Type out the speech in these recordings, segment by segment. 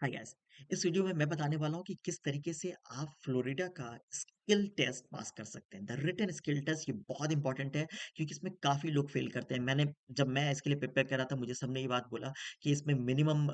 Hi guys. इस video में मैं बताने वाला हूँ कि किस तरीके से आप फ्लोरिडा का स्किल टेस्ट पास कर सकते हैं। द रिटन स्किल टेस्ट ये बहुत इंपॉर्टेंट है क्योंकि इसमें काफ़ी लोग फेल करते हैं। जब मैं इसके लिए प्रिपेयर कर रहा था मुझे सबने ये बात बोला कि इसमें मिनिमम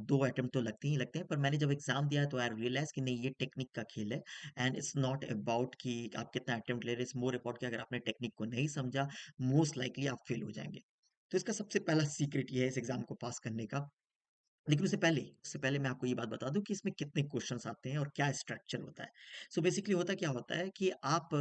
2 अटेम्प्ट तो लगते ही लगते हैं। पर मैंने जब एग्ज़ाम दिया तो आई रियलाइज़ कि नहीं, ये टेक्निक का खेल है एंड इट्स नॉट अबाउट कि आप कितना अटेम्प्ट ले रहे हैं, इट्स मोर अबाउट कि अगर आपने टेक्निक को नहीं समझा, मोस्ट लाइकली आप फेल हो जाएँगे। तो इसका सबसे पहला सीक्रेट ये है इस एग्ज़ाम को पास करने का। लेकिन उससे पहले मैं आपको ये बात बता दूँ कि इसमें कितने क्वेश्चन्स आते हैं और क्या स्ट्रक्चर होता है। सो बेसिकली होता क्या होता है कि आप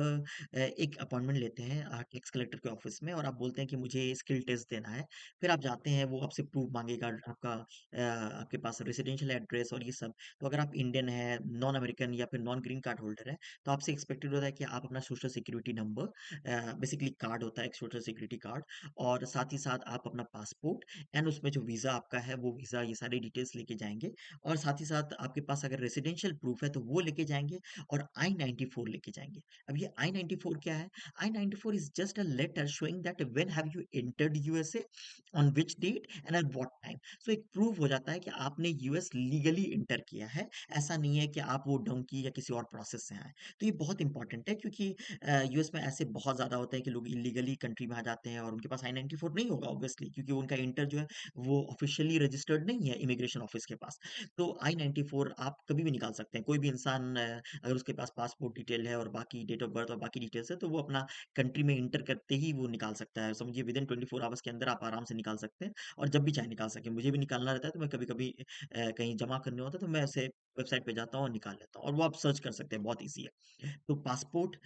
एक अपॉइंटमेंट लेते हैं टैक्स कलेक्टर के ऑफिस में और आप बोलते हैं कि मुझे स्किल टेस्ट देना है। फिर आप जाते हैं, वो आपसे प्रूफ माँगेगा आपके पास रेजिडेंशियल एड्रेस और ये सब। तो अगर आप इंडियन हैं, नॉन अमेरिकन या फिर नॉन ग्रीन कार्ड होल्डर हैं, तो आपसे एक्सपेक्टेड होता है कि आप अपना social security number basically card होता है एक सोशल सिक्योरिटी कार्ड, और साथ ही साथ आप अपना पासपोर्ट एंड उसमें जो वीज़ा आपका है वो वीज़ा, ये सारी डिटेल्स लेके जाएँगे। और साथ ही साथ आपके पास अगर रेजिडेंशियल प्रूफ है तो वो लेके जाएँगे और I-94 लेके जाएँगे। अब ये I-94 क्या है? I-94 is just a letter showing that when have you entered USA, on which date and at what time. So एक प्रूफ हो जाता है कि आपने यूएस लीगली एंटर किया है। ऐसा नहीं है कि आप वो डोंकी या किसी और प्रोसेस से आए। तो ये बहुत इंपॉर्टेंट है क्योंकि यूएस में ऐसे बहुत ज़्यादा होता है कि लोग इल्लीगली कंट्री में आ जाते हैं और उनके पास I-94 नहीं होगा ऑब्वियसली, क्योंकि उनका इंटर जो है वो ऑफिशियली रजिस्टर्ड नहीं है इमिग्रेशन ऑफिस के पास। तो I-94 आप कभी भी निकाल सकते हैं। कोई भी इंसान अगर उसके पास पासपोर्ट डिटेल है और बाकी डेट ऑफ बर्थ और बाकी डिटेल्स है तो वो अपना कंट्री में इंटर करते ही वो निकाल सकता है। समझिए विदिन 24 आवर्स के अंदर आप आराम से निकाल सकते हैं और जब भी चाहे निकाल सकें। मुझे भी निकालना रहता है तो मैं कभी-कभी कहीं जमा करने होता है तो मैं ऐसे वेबसाइट पे जाता हूँ और निकाल लेता हूँ, और वो आप सर्च कर सकते हैं, बहुत ईज़ी है। तो पासपोर्ट,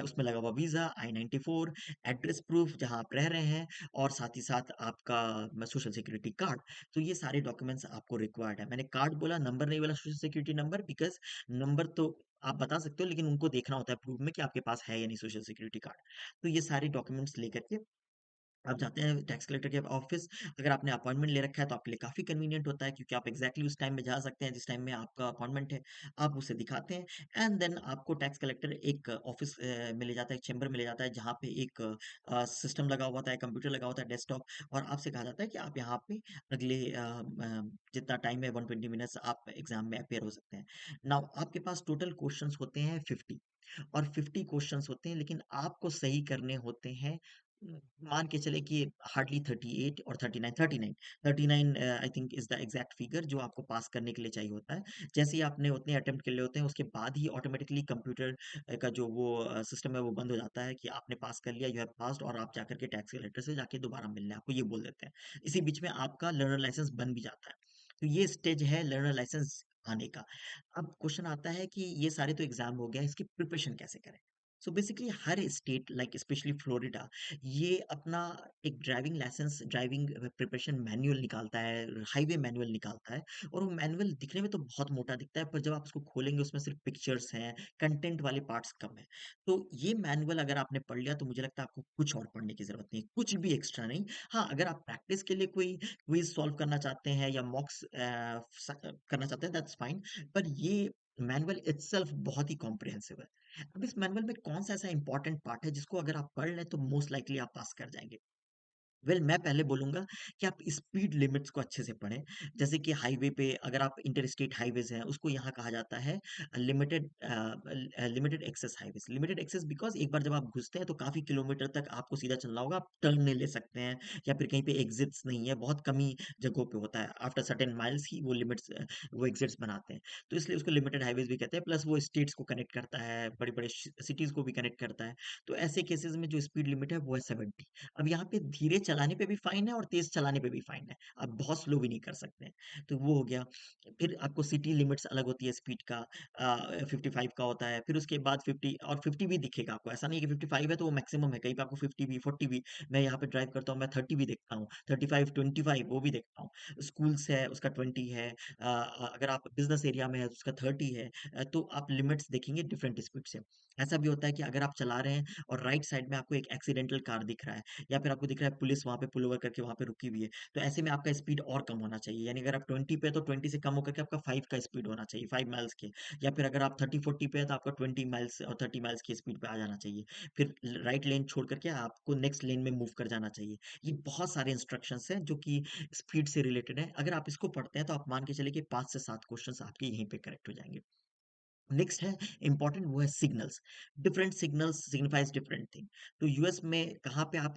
उसमें लगा हुआ वीज़ा, I-94, एड्रेस प्रूफ जहाँ आप रह रहे हैं, और साथ ही साथ आपका सोशल सिक्योरिटी कार्ड। तो ये सारे डॉक्यूमेंट्स आपको रिक्वायर्ड है। मैंने कार्ड बोला, नंबर नहीं बोला, social security number, because number तो आप बता सकते हो लेकिन उनको देखना होता है प्रूफ में कि आपके पास है या नहीं सोशल सिक्योरिटी कार्ड। तो ये सारे डॉक्यूमेंट्स लेकर के आप जाते हैं टैक्स कलेक्टर के ऑफिस। अगर आपने अपॉइंटमेंट ले रखा है तो आपके लिए काफ़ी कन्वीनिएंट होता है क्योंकि आप एग्ज़ैक्टली उस टाइम में जा सकते हैं जिस टाइम में आपका अपॉइंटमेंट है। आप उसे दिखाते हैं एंड देन आपको टैक्स कलेक्टर एक ऑफिस में ले जाता है, एक चैम्बर में ले जाता है जहाँ पे एक सिस्टम लगा हुआ होता है, कंप्यूटर लगा होता है, डेस्कटॉप, और आपसे कहा जाता है कि आप यहाँ पे अगले जितना टाइम है 120 मिनट्स आप एग्ज़ाम में अपीयर हो सकते हैं। नाउ आपके पास टोटल क्वेश्चंस होते हैं 50, और 50 क्वेश्चंस होते हैं, लेकिन आपको सही करने होते हैं मान के चले कि हार्डली 38 और 39, 39, 39 I think is the exact figure जो आपको पास करने के लिए चाहिए होता है। जैसे ही आपने उतने अटेम्प्ट के लिए होते हैं उसके बाद ही ऑटोमेटिकली कंप्यूटर का जो वो सिस्टम है वो बंद हो जाता है कि आपने पास कर लिया, यू हैव पास्ड, और आप जाकर के टैक्स कलेक्टर से जाके दोबारा मिलना है, आपको ये बोल देते हैं। इसी बीच में आपका लर्नर लाइसेंस बन भी जाता है। तो ये स्टेज है लर्नर लाइसेंस आने का। अब क्वेश्चन आता है कि ये सारे तो एग्जाम हो गया, इसकी प्रिपरेशन कैसे करें? सो बेसिकली हर स्टेट लाइक स्पेशली फ्लोरिडा ये अपना एक driving licence, driving preparation manual निकालता है, हाईवे मैनुअल निकालता है। और वो मैनुअल दिखने में तो बहुत मोटा दिखता है, पर जब आप उसको खोलेंगे उसमें सिर्फ पिक्चर्स हैं, कंटेंट वाले पार्ट्स कम है। तो ये मैनुअल अगर आपने पढ़ लिया तो मुझे लगता है आपको कुछ और पढ़ने की जरूरत नहीं, कुछ भी एक्स्ट्रा नहीं। हाँ, अगर आप प्रैक्टिस के लिए कोई क्विज सॉल्व करना चाहते हैं या मॉक्स करना चाहते हैं, दैट्स फाइन। पर ये मैनुअल इटसेल्फ बहुत ही कॉम्प्रिहेंसिव है। अब इस मैनुअल में कौन-सा ऐसा इंपॉर्टेंट पार्ट है जिसको अगर आप पढ़ लें तो मोस्ट लाइकली आप पास कर जाएँगे? मैं पहले बोलूँगा कि आप स्पीड लिमिट्स को अच्छे से पढ़ें। जैसे कि हाईवे पे अगर आप इंटरस्टेट हाईवेज़ हैं, उसको यहाँ कहा जाता है limited access highways. Limited access because एक बार जब आप घुसते हैं तो काफ़ी किलोमीटर तक आपको सीधा चलना होगा, आप टर्न नहीं ले सकते हैं या फिर कहीं पे एग्ज़िट्स नहीं है, बहुत कम ही जगहों पे होता है। आफ्टर सर्टेन माइल्स ही वो वो एग्ज़िट्स बनाते हैं। तो इसलिए उसको लिमिटेड हाईवेज़ भी कहते हैं, प्लस वो स्टेट्स को कनेक्ट करता है, बड़े-बड़े सिटीज़ को भी कनेक्ट करता है। तो ऐसे केसेज़ में जो स्पीड लिमिट है वो है 70। अब यहाँ पे धीरे चलाने पे भी फाइन है और तेज चलाने पे भी फाइन है। आप बहुत स्लो भी नहीं कर सकते हैं। तो वो हो गया। फिर आपको सिटी लिमिट्स अलग होती है स्पीड का, 55 का होता है। फिर उसके बाद 50, और 50 भी दिखेगा आपको। ऐसा नहीं है कि 55 है तो वो मैक्सिमम है। कहीं पे आपको 50 भी, 40 भी। मैं यहाँ पे ड्राइव करता हूँ, मैं 30 भी देखता हूँ। 35, 25 वो भी देखता हूँ। स्कूल्स है उसका 20 है। अगर आप बिज़नेस एरिया में है तो उसका 30 है। तो आप लिमिट्स देखेंगे डिफरेंट स्पीड से। ऐसा भी होता है कि अगर आप चला रहे हैं और राइट साइड में आपको एक एक्सीडेंटल कार दिख रहा है या फिर आपको दिख रहा है पुलिस पुलिस वहाँ पे पुल ओवर करके वहाँ पे रुकी हुई है, तो ऐसे में आपका स्पीड और कम होना चाहिए। यानी अगर आप 20 पे है तो 20 से कम होकर के आपका 5 का स्पीड होना चाहिए, 5 माइल्स के। या फिर अगर आप 30-40 पे है तो आपका 20 माइल्स और 30 माइल्स की स्पीड पे आ जाना चाहिए। फिर राइट लेन छोड़ करके आपको नेक्स्ट लेन में मूव कर जाना चाहिए। ये बहुत सारे इंस्ट्रक्शंस हैं जो कि स्पीड से रिलेटेड है। अगर आप इसको पढ़ते हैं तो आप मान के चलिए कि 5 से 7 क्वेश्चंस आपके यहीं पे करेक्ट हो जाएँगे। नेक्स्ट है इंपॉर्टेंट, वो है signals. Different signals signifies different thing. तो यूएस में कहाँ पे आप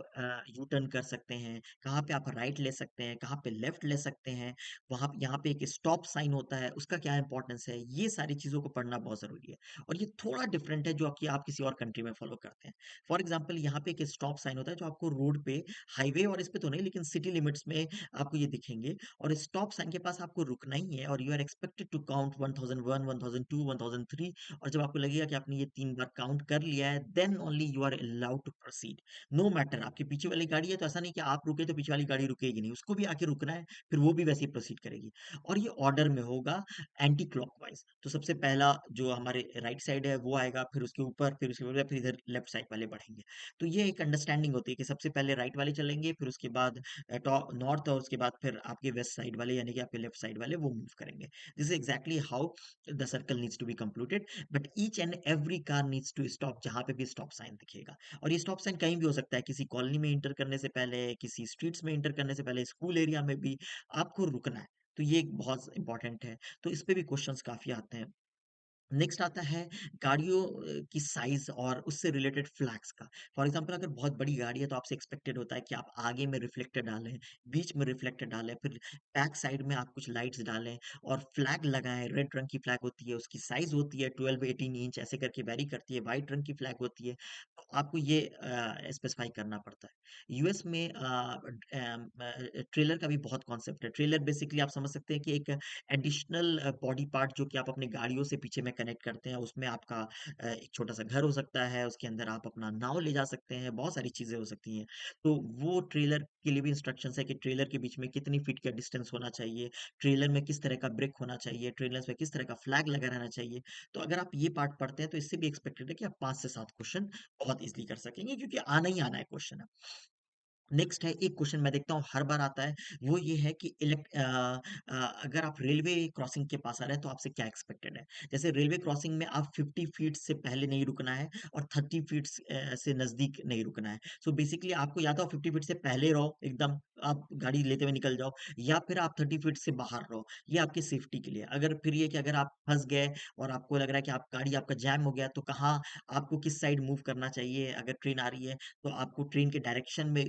यू टर्न कर सकते हैं, कहाँ पे आप राइट ले सकते हैं, कहाँ पे लेफ्ट ले सकते हैं, वहाँ यहाँ पे एक स्टॉप साइन होता है, उसका क्या इंपॉर्टेंस है, ये सारी चीज़ों को पढ़ना बहुत ज़रूरी है। और ये थोड़ा डिफरेंट है जो कि आप किसी और कंट्री में फॉलो करते हैं। फॉर एग्जाम्पल यहाँ पे एक स्टॉप साइन होता है जो आपको रोड पे, हाईवे और इस पे तो नहीं लेकिन सिटी लिमिट्स में आपको ये दिखेंगे। और स्टॉप साइन के पास आपको रुकना ही है और you are expected to count 1001, 1002, 1003। और जब आपको लगेगा कि आपने ये 3 बार काउंट कर लिया है, then only you are allowed to proceed. No matter आपकी पीछे वाली गाड़ी है तो ऐसा नहीं कि आप रुके तो पीछे वाली गाड़ी रुकेगी नहीं, उसको भी आके रुकना है, फिर वो भी वैसे ही प्रोसीड करेगी। और ये ऑर्डर में होगा, एंटी क्लॉकवाइज। तो सबसे पहला जो हमारे राइट साइड है वो आएगा, फिर उसके ऊपर, फिर उसके बाद फिर इधर लेफ्ट साइड वाले बढ़ेंगे। तो ये एक अंडरस्टैंडिंग होती है कि सबसे पहले राइट वाले चलेंगे, फिर उसके बाद नॉर्थ, और उसके बाद फिर आपके वेस्ट साइड वाले यानी कि आपके लेफ्ट साइड वाले वो मूव करेंगे। This is exactly how the circle needs to be completed. But each and every car needs to stop जहां पे भी स्टॉप साइन दिखेगा। और ये स्टॉप साइन कहीं भी हो सकता है, किसी कॉलोनी में इंटर करने से पहले, किसी स्ट्रीट्स में इंटर करने से पहले, स्कूल एरिया में भी आपको रुकना है। तो ये एक बहुत इंपॉर्टेंट है। तो इस पे भी क्वेश्चंस काफी आते हैं। नेक्स्ट आता है गाड़ियों की साइज और उससे रिलेटेड फ्लैग्स का। फॉर एग्जांपल अगर बहुत बड़ी गाड़ी है तो आपसे एक्सपेक्टेड होता है कि आप आगे में रिफ्लेक्टर डालें, बीच में रिफ्लेक्टर डालें, फिर बैक साइड में आप कुछ लाइट्स डालें और फ्लैग लगाएं। रेड रंग की फ्लैग होती है, उसकी साइज होती है 12-18 इंच, ऐसे करके वेरी करती है। वाइट रंग की फ्लैग होती है, तो आपको ये स्पेसिफाई करना पड़ता है। यूएस में ट्रेलर का भी बहुत कॉन्सेप्ट है। ट्रेलर बेसिकली आप समझ सकते हैं कि एक एडिशनल बॉडी पार्ट जो कि आप अपने गाड़ियों से पीछे में कनेक्ट करते हैं, उसमें आपका एक छोटा-सा घर हो सकता है, उसके अंदर आप अपना नाव ले जा सकते हैं, बहुत सारी चीज़ें हो सकती हैं। तो वो ट्रेलर के लिए भी इंस्ट्रक्शंस है कि ट्रेलर के बीच में कितनी फीट का डिस्टेंस होना चाहिए, ट्रेलर में किस तरह का ब्रेक होना चाहिए, ट्रेलर्स में किस तरह का फ्लैग लगा रहना चाहिए। तो अगर आप ये पार्ट पढ़ते हैं तो इससे भी एक्सपेक्टेड है कि आप 5 से 7 क्वेश्चन बहुत ईज़िली कर सकेंगे, क्योंकि आना ही आना है क्वेश्चन। नेक्स्ट है, एक क्वेश्चन मैं देखता हूँ हर बार आता है, वो ये है कि अगर आप रेलवे क्रॉसिंग के पास आ रहे हैं तो आपसे क्या एक्सपेक्टेड है। जैसे रेलवे क्रॉसिंग में आप 50 फीट से पहले नहीं रुकना है और 30 फीट से नजदीक नहीं रुकना है। सो बेसिकली आपको या तो 50 फीट से पहले रहो एकदम, आप गाड़ी लेते हुए निकल जाओ, या फिर आप 30 फीट से बाहर रहो। ये आपकी सेफ्टी के लिए। अगर फिर ये कि अगर आप फंस गए और आपको लग रहा है कि आप गाड़ी आपका जैम हो गया, तो कहाँ आपको किस साइड मूव करना चाहिए। अगर ट्रेन आ रही है तो आपको ट्रेन के डायरेक्शन में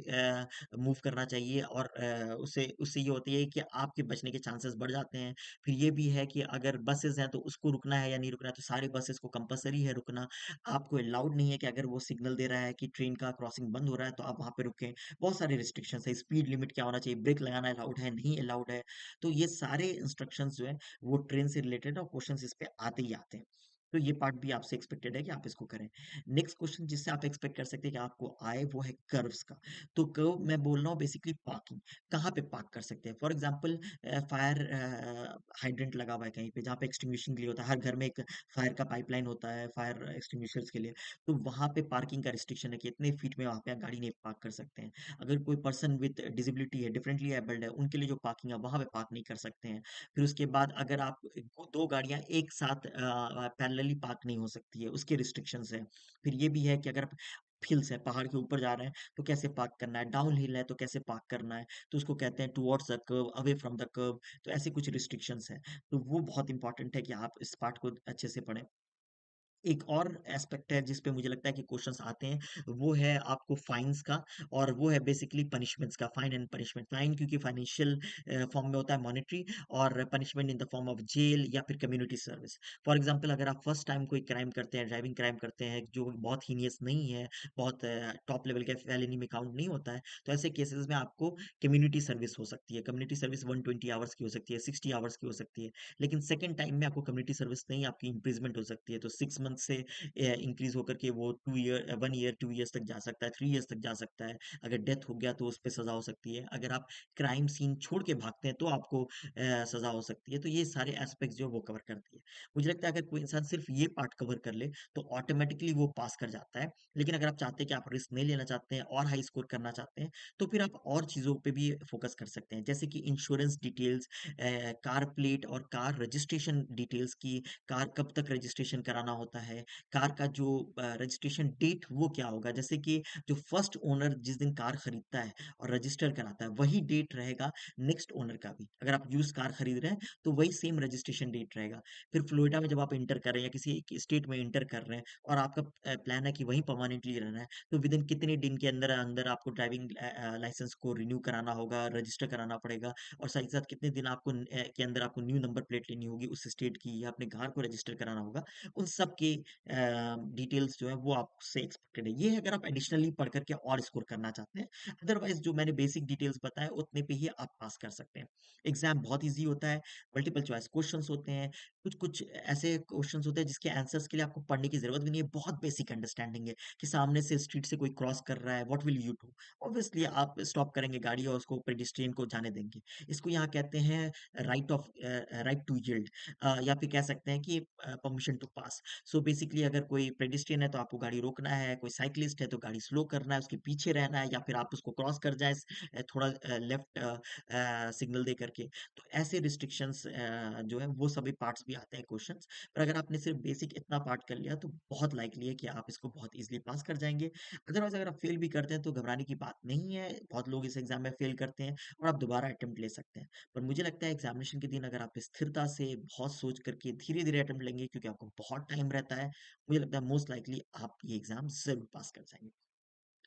मूव करना चाहिए, और उससे उससे ये होती है कि आपके बचने के चांसेस बढ़ जाते हैं। फिर ये भी है कि अगर बसेज़ हैं तो उसको रुकना है या नहीं रुकना है, तो सारे बसेज़ को कंपल्सरी है रुकना। आपको अलाउड नहीं है कि अगर वो सिग्नल दे रहा है कि ट्रेन का क्रॉसिंग बंद हो रहा है तो आप वहाँ पे रुकें। बहुत सारे रिस्ट्रिक्शंस है, स्पीड लिमिट क्या होना चाहिए, ब्रेक लगाना अलाउड है, नहीं अलाउड है। तो ये सारे इंस्ट्रक्शंस जो है वो ट्रेन से रिलेटेड और क्वेश्चंस इस पे आते ही आते हैं। तो ये पार्ट भी आपसे एक्सपेक्टेड है कि आप इसको करें। नेक्स्ट क्वेश्चन जिससे आप एक्सपेक्ट कर सकते हैं कि आपको आए, वो है कर्व्स का। तो कर्व मैं बोल रहा हूँ बेसिकली पार्किंग, कहाँ पे पार्क कर सकते हैं। फॉर एग्जांपल फायर हाइड्रेंट लगा हुआ है कहीं पे जहाँ पे एक्सटिंग्विशिंग के लिए होता है, हर घर में एक फायर का पाइपलाइन होता है फायर एक्सटिंग्विशर्स के लिए। तो वहाँ पे पार्किंग का रिस्ट्रिक्शन है कि इतने फीट में वहाँ पे आप गाड़ी नहीं पार्क कर सकते हैं। अगर कोई पर्सन विद डिसेबिलिटी है, डिफरेंटली एबल्ड है, उनके लिए जो पार्किंग है वहाँ पे पार्क नहीं कर सकते हैं। फिर उसके बाद अगर आप दो गाड़ियां एक साथ पैरेलली पार्क नहीं हो सकती है, उसके रिस्ट्रिक्शंस है। फिर ये भी है कि अगर हिल्स है, पहाड़ के ऊपर जा रहे हैं तो कैसे पार्क करना है, डाउन हिल है तो कैसे पार्क करना है, तो उसको कहते हैं towards the curve, away from the curve. तो ऐसे कुछ रिस्ट्रिक्शंस हैं। तो वो बहुत इंपॉर्टेंट है कि आप इस पार्ट को अच्छे से पढ़ें। एक और एस्पेक्ट है जिस पे मुझे लगता है कि क्वेश्चंस आते हैं, वो है आपको फाइन्स का, और वो है बेसिकली पनिशमेंट्स का। फाइन एंड पनिशमेंट, फाइन क्योंकि फाइनेंशियल फॉर्म में होता है, मॉनेटरी, और punishment in the form of jail या फिर कम्युनिटी सर्विस। फॉर एग्जांपल अगर आप फर्स्ट टाइम कोई क्राइम करते हैं, ड्राइविंग क्राइम करते हैं जो बहुत हीनियस नहीं है, बहुत टॉप लेवल के फेलिनी में काउंट नहीं होता है, तो ऐसे केसेस में आपको कम्युनिटी सर्विस हो सकती है। कम्युनिटी सर्विस 120 आवर्स की हो सकती है, 60 आवर्स की हो सकती है। लेकिन सेकंड टाइम में आपको कम्युनिटी सर्विस नहीं, आपकी इम्प्रिजमेंट हो सकती है। तो 6 मंथ मंथ से इंक्रीज़ होकर के वो 2 ईयर 1 ईयर, 2 ईयर्स तक जा सकता है, 3 ईयर्स तक जा सकता है। अगर डेथ हो गया तो उस पे सज़ा हो सकती है। अगर आप क्राइम सीन छोड़ के भागते हैं तो आपको सज़ा हो सकती है। तो ये सारे एस्पेक्ट्स जो है वो कवर करती है। मुझे लगता है अगर कोई इंसान सिर्फ़ ये पार्ट कवर कर ले तो ऑटोमैटिकली वो पास कर जाता है। लेकिन अगर आप चाहते हैं कि आप रिस्क नहीं लेना चाहते हैं और हाई स्कोर करना चाहते हैं, तो फिर आप और चीज़ों पे भी फ़ोकस कर सकते हैं। जैसे कि इंश्योरेंस डिटेल्स, कार प्लेट और कार रजिस्ट्रेशन डिटेल्स की, कार कब तक रजिस्ट्रेशन कराना होता है, कार का जो रजिस्ट्रेशन डेट वो क्या होगा। जैसे कि जो फर्स्ट ओनर जिस दिन कार खरीदता है और रजिस्टर कराता है, वही डेट रहेगा नेक्स्ट ओनर का भी। अगर आप यूज़्ड कार खरीद रहे हैं, तो वही सेम रजिस्ट्रेशन डेट रहेगा। फिर फ्लोरिडा में जब आप एंटर कर रहे हैं या किसी एक स्टेट में एंटर कर रहे हैं और आपका प्लान है कि वहीं परमानेंटली रहना है, तो विदिन कितने दिन के अंदर अंदर आपको ड्राइविंग लाइसेंस को रिन्यू कराना होगा, रजिस्टर कराना पड़ेगा और साथ ही साथ कितने दिन आपको के अंदर आपको न्यू नंबर प्लेट लेनी होगी उस स्टेट की या अपने कार को रजिस्टर कराना होगा। उन सब के डिटेल्स जो है वो आपसे एक्सपेक्टेड है। ये अगर आप एडिशनली पढ़ कर के और स्कोर करना चाहते हैं। अदरवाइज़ जो मैंने बेसिक डिटेल्स बताए उतने पे ही आप पास कर सकते हैं। एग्ज़ाम बहुत ईज़ी होता है, मल्टीपल चॉइस क्वेश्चन्स होते हैं, कुछ-कुछ ऐसे क्वेश्चन्स होते हैं जिसके आंसर्स के लिए आपको पढ़ने की ज़रूरत भी नहीं है, बहुत बेसिक अंडरस्टैंडिंग है कि सामने से स्ट्रीट से कोई क्रॉस कर रहा है, what will you do? Obviously आप स्टॉप करेंगे गाड़ी और उसको पेडेस्ट्रियन को जाने देंगे। इसको यहाँ कहते हैं राइट टू यील्ड या फिर कह सकते हैं कि permission to pass. So basically अगर कोई पेडेस्ट्रियन है तो आपको गाड़ी रोकना है, कोई साइक्लिस्ट है तो गाड़ी स्लो करना है, उसके पीछे रहना है या फिर आप उसको क्रॉस कर जाएँ थोड़ा लेफ्ट सिग्नल दे करके। तो ऐसे रिस्ट्रिक्शंस जो है वो सभी पार्ट्स भी आते हैं क्वेश्चंस। पर अगर आपने सिर्फ बेसिक इतना पार्ट कर लिया तो बहुत लाइकली है कि आप इसको बहुत ईज़िली पास कर जाएँगे। अदरवाइज़ अगर आप फेल भी करते हैं तो घबराने की बात नहीं है। बहुत लोग इस एग्ज़ाम में फेल करते हैं और आप दोबारा अटेम्प्ट ले सकते हैं। पर मुझे लगता है एग्ज़ामिनेशन के दिन अगर आप स्थिरता से बहुत सोच करके धीरे-धीरे अटेम्प्ट लेंगे क्योंकि आपको बहुत टाइम रहता है, मुझे लगता है मोस्ट लाइकली आप ये एग्ज़ाम ज़रूर पास कर जाएँगे।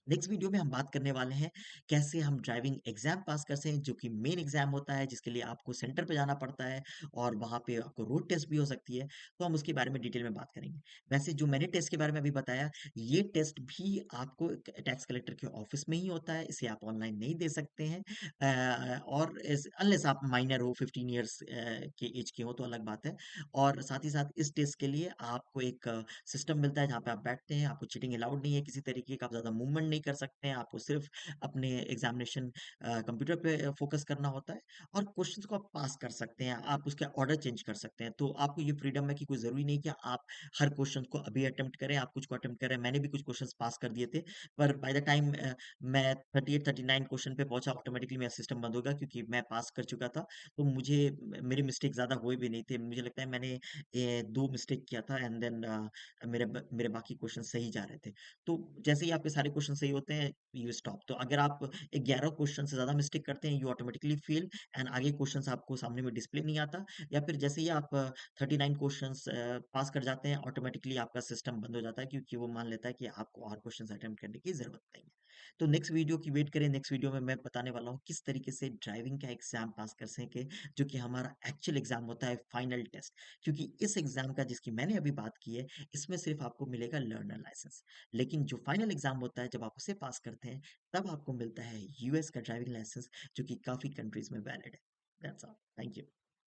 नेक्स्ट वीडियो में हम बात करने वाले हैं कैसे हम ड्राइविंग एग्जाम पास कर सकें जो कि मेन एग्जाम होता है जिसके लिए आपको सेंटर पे जाना पड़ता है और वहाँ पे आपको रोड टेस्ट भी हो सकती है तो हम उसके बारे में डिटेल में बात करेंगे। वैसे जो मैंने टेस्ट के बारे में अभी बताया ये टेस्ट भी आपको टैक्स कलेक्टर के ऑफिस में ही होता है, इसे आप ऑनलाइन नहीं दे सकते हैं और अनलेस आप माइनर हो 15 ईयर्स के एज के हो तो अलग बात है। और साथ ही साथ इस टेस्ट के लिए आपको एक सिस्टम मिलता है जहाँ पे आप बैठते हैं, आपको चीटिंग अलाउड नहीं है किसी तरीके का, आप ज़्यादा मूवमेंट नहीं कर सकते हैं, आपको सिर्फ़ अपने एग्ज़ामिनेशन कंप्यूटर पे फ़ोकस करना होता है और क्वेश्चंस को आप पास कर सकते हैं, आप उसके ऑर्डर चेंज कर सकते हैं। तो आपको ये फ्रीडम है कि कोई ज़रूरी नहीं कि आप हर क्वेश्चन को अभी अटेम्प्ट करें, आप कुछ को अटेम्प्ट करें। मैंने भी कुछ क्वेश्चन्स पास कर दिए थे, पर बाय द टाइम मैं 38-39 क्वेश्चन पे पहुँचा, ऑटोमैटिकली मेरा सिस्टम बंद हो गया क्योंकि मैं पास कर चुका था। तो मुझे मेरे मिस्टेक ज़्यादा हुए भी नहीं थे। मुझे लगता है मैंने 2 मिस्टेक किया था एंड देन मेरे बाकी क्वेश्चन सही जा रहे थे। तो जैसे ही आपके सारे क्वेश्चन सही होते हैं, यू स्टॉप। तो अगर आप 11 क्वेश्चन से ज़्यादा मिस्टेक करते हैं, यू ऑटोमैटिकली फेल एंड आगे क्वेश्चंस आपको सामने में डिस्प्ले नहीं आता या फिर जैसे ही आप 39 क्वेश्चंस पास कर जाते हैं, ऑटोमैटिकली आपका सिस्टम बंद हो जाता है क्योंकि वो मान लेता है कि आपको और क्वेश्चंस अटेम्प्ट करने की ज़रूरत नहीं है। तो नेक्स्ट वीडियो की वेट करें, नेक्स्ट वीडियो में मैं बताने वाला हूँ किस तरीके से ड्राइविंग का एग्ज़ाम पास कर सकें, जो कि हमारा एक्चुअल एग्ज़ाम होता है, फाइनल टेस्ट। क्योंकि इस एग्ज़ाम का जिसकी मैंने अभी बात की है, इसमें सिर्फ़ आपको मिलेगा लर्नर लाइसेंस। लेकिन जो फाइनल एग्ज़ाम होता है, जब आप उसे पास करते हैं, तब आपको मिलता है यूएस का ड्राइविंग लाइसेंस, जो कि काफ़ी कंट्रीज़ में वैलिड है। That's all. Thank you.